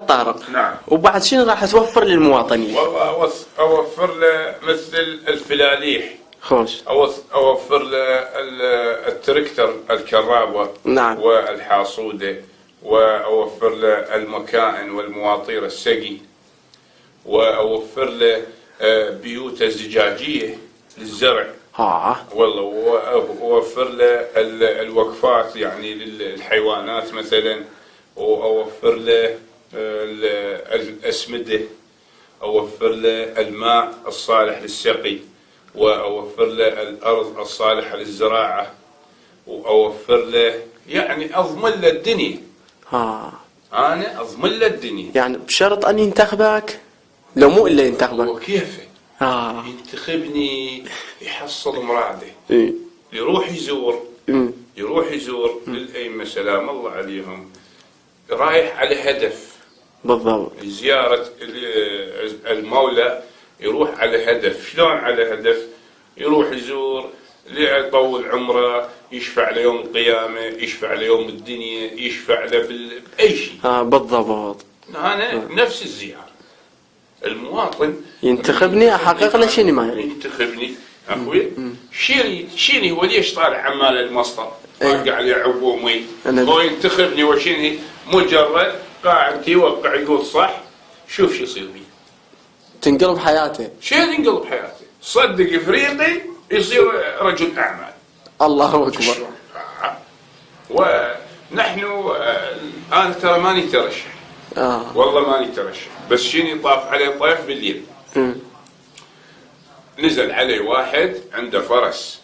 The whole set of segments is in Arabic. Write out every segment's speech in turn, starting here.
طارق. نعم. وبعد شنو راح توفر للمواطنين؟ والله أوفر له مثل الفلاليح. خوش. أوفر له التركتر الكرابة. نعم. والحاصودة، وأوفر له المكائن والمواطير السقي، وأوفر له بيوت الزجاجية للزرع. والله وأوفر له الوقفات يعني للحيوانات مثلا، وأوفر له الأسمدة، أوفر له الماء الصالح للسقي، وأوفر له الأرض الصالحة للزراعة، وأوفر له يعني أضمن له الدنيا. أنا أضمن له الدنيا. يعني بشرط أن ينتخبك، لو مو إلا ينتخبك. وكيفه؟ ينتخبني يحصل مراده. يروح يزور للأئمة سلام الله عليهم، رايح على هدف. بالضبط. زيارة المولى يروح على هدف. شلون على هدف؟ يروح يزور ليطول عمره، يشفع ليوم القيامة، يشفع ليوم الدنيا، يشفع له بأي شيء. بالضبط. أنا نفس الزيارة. المواطن ينتخبني أحقق له شنو ما يريد. ينتخبني أخوي شيني هو ليش طالع عمال المسطر طاق عليه عبوه مي. هو ينتخبني وشيني مجرد قاعد يوقع يقول صح. شوف شو يصير بي. تنقلب حياته. تنقلب حياته. صدق افريقي يصير رجل اعمال. الله اكبر. ونحن انا ترى ماني ترشح. والله ماني ترشح، بس شيني طاف عليه طيف بالليل. نزل عليه واحد عنده فرس.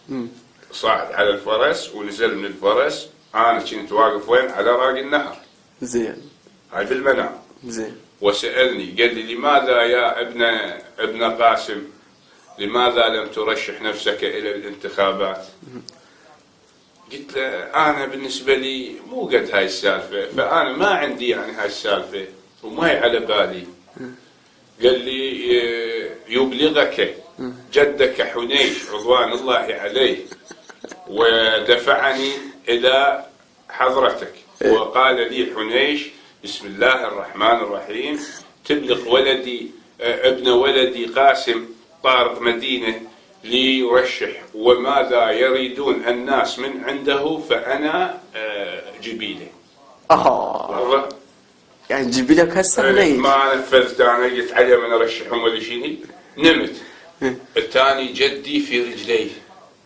صعد على الفرس ونزل من الفرس. انا كنت واقف وين؟ على راقي النهر. زين. هاي بالمنام. زين. وسألني قال لي لماذا يا ابن قاسم لماذا لم ترشح نفسك إلى الانتخابات؟ قلت له أنا بالنسبة لي مو قد هاي السالفة، فأنا ما عندي يعني هاي السالفة وما هي على بالي. قال لي يبلغك جدك حنيش رضوان الله عليه ودفعني إلى حضرتك، وقال لي حنيش بسم الله الرحمن الرحيم تبلغ ولدي ابن ولدي قاسم طارق مدينة ليرشح، وماذا يريدون الناس من عنده فأنا جبيله. والله يعني جبيلك هسه حنيش. ما نفذت. أنا قلت عليه من أرشحهم ولا شيني. نمت. الثاني جدي في رجلي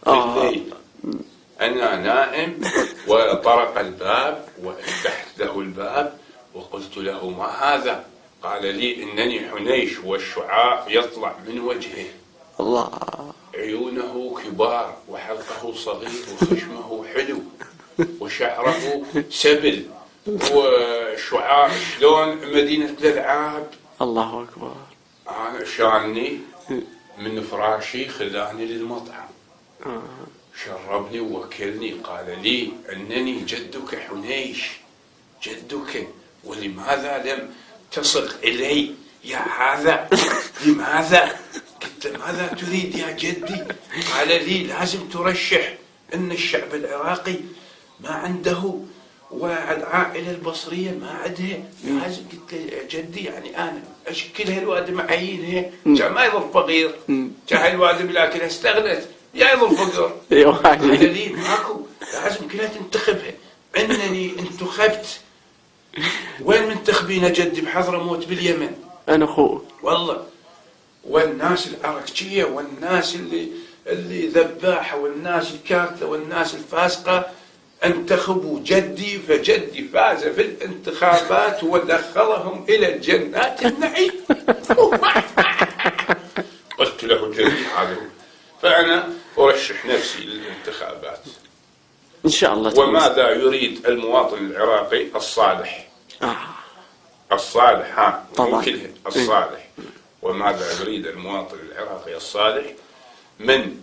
بالليل. أنا نائم وطرق الباب وفتحت له الباب وقلت له ما هذا؟ قال لي إنني حنيش والشعاع يطلع من وجهه. الله. عيونه كبار وحلقه صغير وخشمه حلو وشعره سبل وشعاع شلون مدينة الألعاب. الله أكبر. أنا شالني من فراشي خلاني للمطعم. شربني ووكلني. قال لي أنني جدك حنيش جدك، ولماذا لم تصغ إلي يا هذا؟ لماذا؟ قلت ماذا تريد يا جدي؟ قال لي لازم ترشح، إن الشعب العراقي ما عنده والعائلة البصرية ما عندها لازم. قلت له جدي يعني أنا أشكل هالواد معينها جا ما يظل فقير، جا هالواد بلاكلها استغنت يا يظل فقر. قال لي ماكو لازم كلها تنتخبها. إنني انتخبت. وين منتخبين جدي؟ بحضرموت باليمن. أنا أخوه والله. والناس العرقشية والناس اللي ذباحة والناس الكارثة والناس الفاسقة انتخبوا جدي، فجدي فاز في الانتخابات ودخلهم إلى الجنات النعيم. قلت له جدي هذا. فأنا أرشح نفسي للانتخابات إن شاء الله. وماذا يريد المواطن العراقي الصالح؟ الصالح طبعا كلها الصالح. وماذا يريد المواطن العراقي الصالح من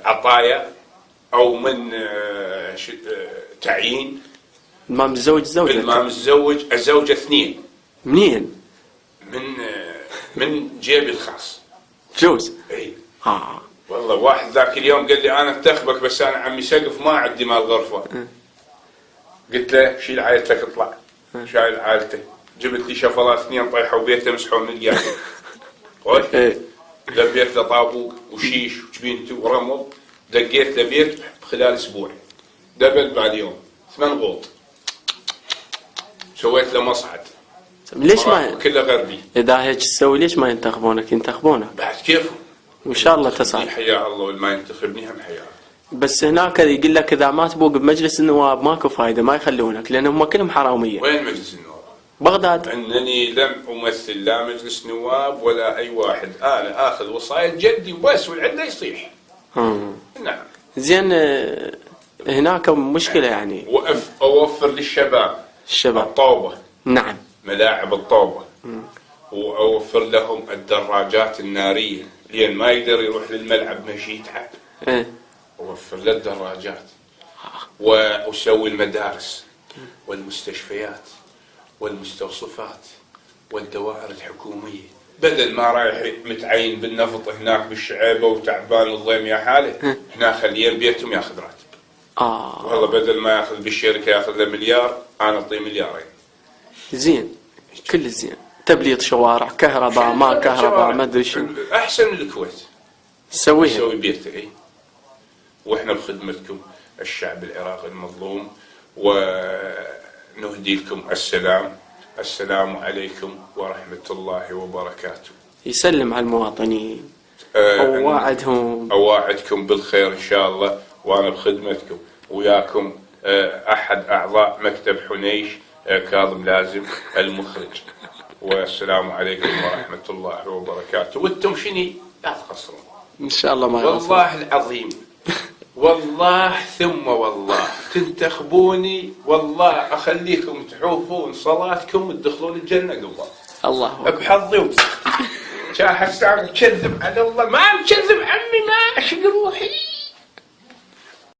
عطايا أو من تعيين. ما متزوج زوجة. ما متزوج الزوجة 2. منين؟ من جيبي الخاص. جوز. اي. والله واحد ذاك اليوم قال لي انا انتخبك بس انا عمي سقف ما عندي مال غرفة. قلت له شيل عائلتك اطلع. شايل عائلته جبت لي شفرات 2 طيحوا بيته مسحوا من القاعدة. خوش إيه. لبيت له طابوق وشيش وجبينتي ورمل، دقيت له بيت خلال اسبوع، دبل بعد يوم 8 غوط، سويت له مصعد ليش ما كله غربي. اذا هيك تسوي ليش ما ينتخبونك؟ ينتخبونك بعد كيف وان شاء الله تصعد. حيا الله، والما ينتخبني هم حيا. بس هناك يقول لك اذا ما تبوق بمجلس النواب ماكو فايده، ما يخلونك لان هم كلهم حراميه. وين مجلس النواب؟ بغداد. انني لم امثل لا مجلس نواب ولا اي واحد، انا اخذ وصاية جدي وبس والعدة يصيح. نعم. زين هناك مشكله يعني. اوفر للشباب الشباب الطوبه. نعم. ملاعب الطوبه. واوفر لهم الدراجات الناريه لين ما يقدر يروح للملعب مشي يتعب. ايه. اوفر له الدراجات. واسوي المدارس والمستشفيات والمستوصفات والدوائر الحكوميه، بدل ما رايح متعين بالنفط هناك بالشعيبه وتعبان الضيم يا حاله، هنا خليه بيتهم ياخذ راتب. والله بدل ما ياخذ بالشركه ياخذ له مليار، انا اعطيه 2 مليار. زين كل زين. تبليط شوارع، كهرباء ما كهرباء ما ادري شنو. احسن من الكويت سويها. يسوي بيته. اي واحنا بخدمتكم الشعب العراقي المظلوم، ونهدي لكم السلام. السلام عليكم ورحمة الله وبركاته. يسلم على المواطنين. أواعدكم بالخير إن شاء الله، وأنا بخدمتكم وياكم أحد أعضاء مكتب حنيش كاظم لازم المخرج. والسلام عليكم ورحمة الله وبركاته. وانتم شني لا تقصرون إن شاء الله ما يقصرون. والله العظيم والله ثم والله تنتخبوني، والله أخليكم تحوفون صلاتكم وتدخلون الجنة قبل الله بحظي وبسختي. شاهد تكذب على الله، ما مكذب عمي، ما